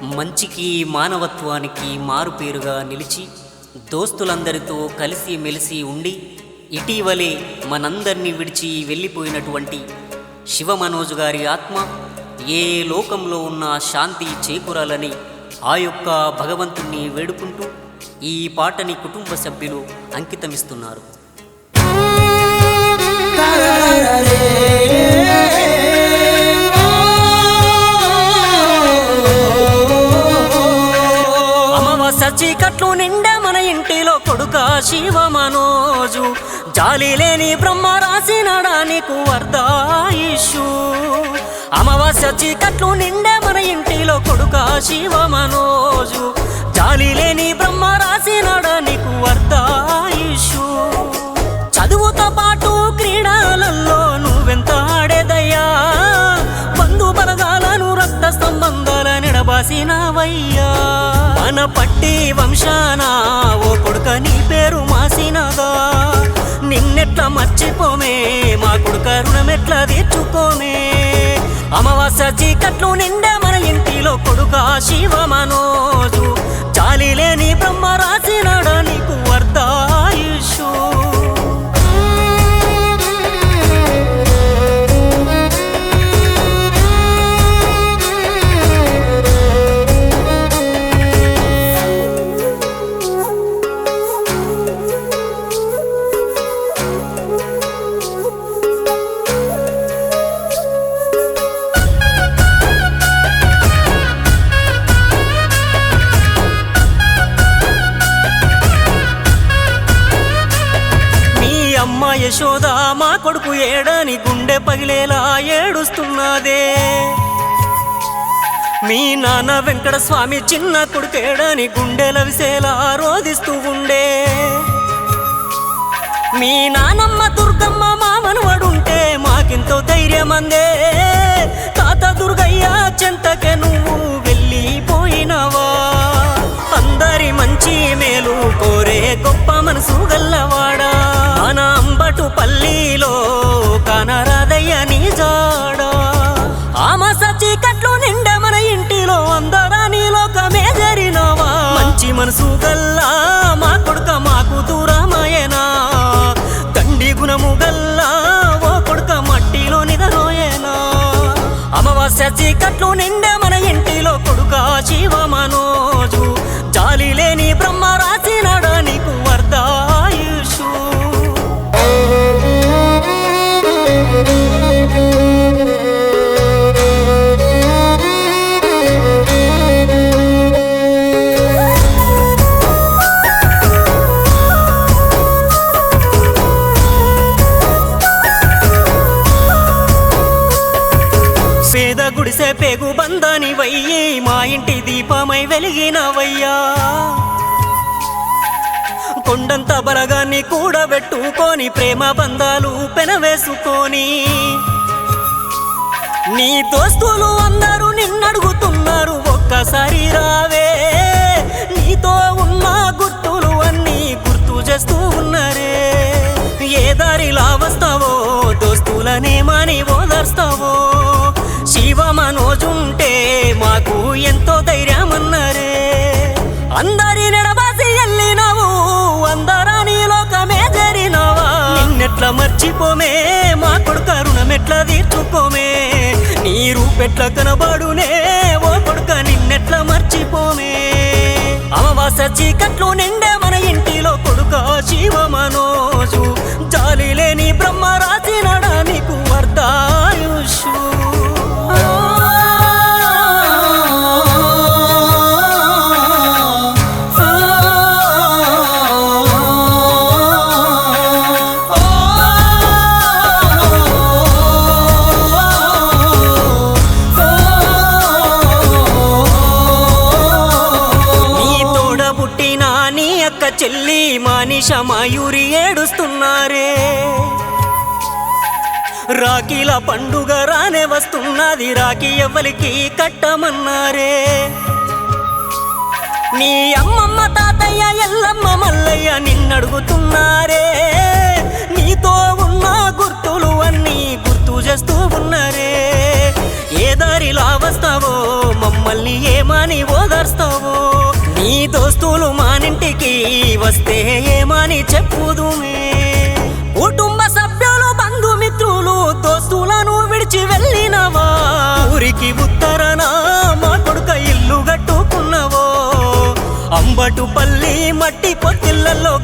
మంచికి మానవత్వానికి మారుపేరుగా నిలిచి దోస్తులందరితో కలిసి మెలిసి ఉండి ఇటీవలే మనందరినీ విడిచి వెళ్ళిపోయినటువంటి శివమనోజ్ గారి ఆత్మ ఏ లోకంలో ఉన్న శాంతి చేకూరాలని ఆ యొక్క భగవంతుణ్ణి వేడుకుంటూ ఈ పాటని కుటుంబ సభ్యులు అంకితమిస్తున్నారు. చీకట్లు నిండా మన ఇంటిలో కొడుక శివమనోజు, జాలి లేని బ్రహ్మ రాసినడా నీకు వర్ధాయుషు. అమావాస్య చీకట్లు నిండా మన ఇంటిలో కొడుక శివమనోజు, జాలి లేని బ్రహ్మ రాసినడా నీకు వర్ధాయుషు. చదువుతో పాటు క్రీడలలో నువ్వెంత ఆడేదయ్యా, బంధు బలగాలను రక్త సంబంధాల నిడబాసినవయ్యా. మన పట్టి వంశాన ఓ కొడుక నీ పేరు మాసినగా, నిన్నెట్లా మర్చిపోమే మా కొడుక రుణమెట్లా తీర్చుకోమే. అమావాస్య చీకట్లు నిండా మన ఇంటిలో కొడుక శివమనోజు, జాలి లేని బ్రహ్మ రాసినడా నీకు వర్ధాయుషు. యశోద మా కొడుకు ఏడని గుండె పగిలేలా ఏడుస్తున్నదే. మీ నాన్న వెంకట స్వామి చిన్న కొడుకేడని గుండెల విసేలా రోధిస్తూ ఉండే. మీ నానమ్మ దుర్గమ్మ మా మనవడుంటే మాకెంతో ధైర్యం అందే. తాత దుర్గయ్య చెంతకే నువ్వు వెళ్ళిపోయినవా, అందరి మంచి మేలు కోరే గొప్ప మనసు గల్లవాడా. మన అంబటు పల్లిలో కనరాదయ్య నీ జాడా. ఆమాస చీకట్లు నిండా మన ఇంటిలో అందరా నీ లోకమే జరినవా. మంచి మనసు గల్లా మా కొడుక మాకు దూరమాయేనా, తండ్రి గుణము గల్లా ఓ కొడుక మట్టిలో నిదరోయేనా. అమావాస్య చీకట్లు నిండా మన ఇంటిలో కొడుక శివమనోజు, జాలి లేని బ్రహ్మ రాసినడా నీకు వర్ధాయుషు. పేద గుడిసె పేగు బంధాని వయ్యి మా ఇంటి దీపమై వెలిగినవయ్యా. కొండంత బలగాన్ని కూడబెట్టుకొని ప్రేమ బంధాలు పెనవేసుకొని, నీ దోస్తులు అందరూ నిన్నడుగుతున్నారు ఒక్కసారి రావే. నీతో ఉన్న గుర్తులు అన్నీ గుర్తు చేస్తూ ఉన్నారే. ఏ దారిలా వస్తావో దోస్తులనేమని ఓదర్స్తావో. శివమనోజుంటే మాకు ఎంతో ధైర్యం అన్నారే. అందరి నడబాసి వెళ్ళినావు, అందరా నీ లోకమే జరినవా. నిన్నెట్లా మర్చిపోమే మా కొడుక రుణమెట్లా తీర్చుకోమే. నీ రూపెట్లా కనబడునే ఓ కొడుక నిన్నెట్లా మర్చిపోమే. అమావాస్య చీకట్లు నిండే మన ఇంటిలో కొడుక శివమనోజు, జాలి లేని బ్రహ్మ రాసినడా నీకు వర్ధాయుషు. చెల్లి మానిష మాయూరి ఏడుస్తున్నారే. రాఖీల పండుగ రానే వస్తున్నది, రాఖీ ఎవ్వలికి కట్టమన్నారే. నీ అమ్మమ్మ తాతయ్య ఎల్లమ్మ మల్లయ్య నిన్నడుగుతున్నారే. నీతో ఉన్న గుర్తులు అన్నీ గుర్తు చేస్తూ ఉన్నారే. ఏ దారిలా వస్తావో మమ్మల్ని ఏమని నీ దోస్తులు మానింటికి వస్తే ఏమని చెప్పుదుమే కుటుంబ సభ్యులు బంధుమిత్రులు దోస్తులను విడిచి వెళ్ళినవా ఊరికి ఉత్తరన మా కొడుక ఇల్లు కట్టుకున్నవో అంబటుపల్లి మట్టి పొత్తిళ్ళల్లో